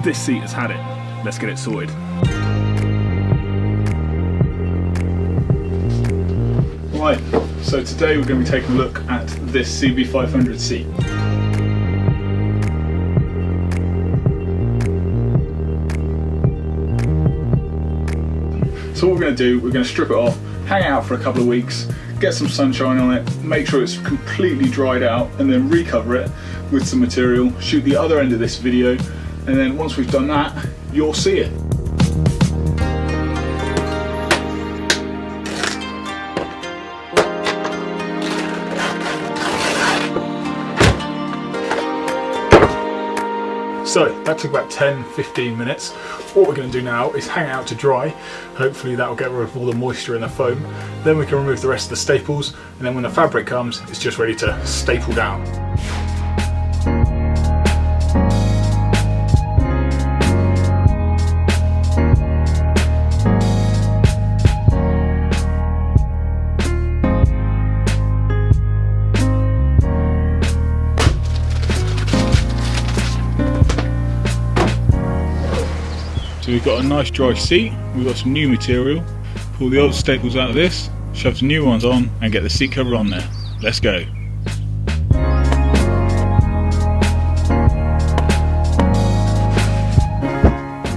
this seat has had it. Let's get it sorted. Right, so today we're going to be taking a look at this CB500 seat. So what we're going to do, we're going to strip it off, hang it out for a couple of weeks, get some sunshine on it, make sure it's completely dried out, and then recover it with some material, shoot the other end of this video, and then once we've done that, you'll see it. So that took about 10-15 minutes. What we're going to do now is hang it out to dry. Hopefully that will get rid of all the moisture in the foam. Then we can remove the rest of the staples, and then when the fabric comes, it's just ready to staple down. So we've got a nice dry seat, we've got some new material, pull the old staples out of this, shove some new ones on and get the seat cover on there. Let's go.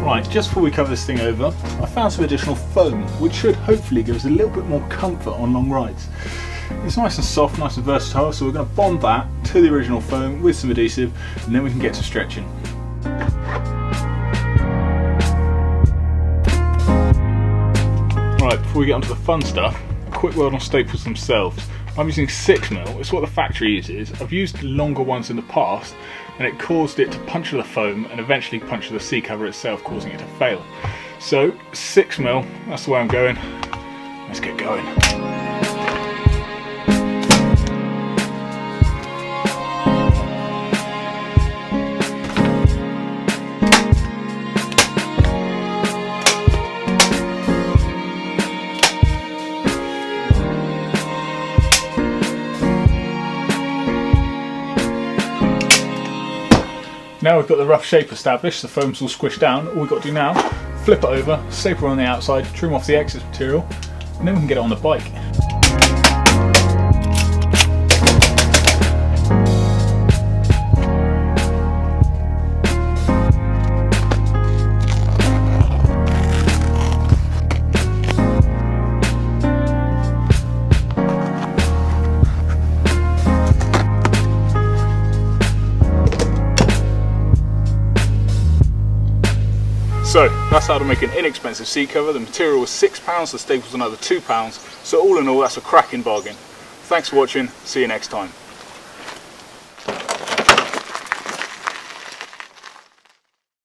Right, just before we cover this thing over, I found some additional foam which should hopefully give us a little bit more comfort on long rides. It's nice and soft, nice and versatile, so we're going to bond that to the original foam with some adhesive and then we can get to stretching. Right, before we get onto the fun stuff, a quick word on staples themselves. I'm using 6mm, it's what the factory uses. I've used longer ones in the past and it caused it to puncture the foam and eventually puncture the seat cover itself, causing it to fail. So 6mm, that's the way I'm going. Let's get going. Now we've got the rough shape established, the foam's all squished down, all we've got to do now, flip it over, staple on the outside, trim off the excess material, and then we can get it on the bike. So that's how to make an inexpensive seat cover. The material was £6, the staples another £2, so all in all that's a cracking bargain. Thanks for watching, see you next time.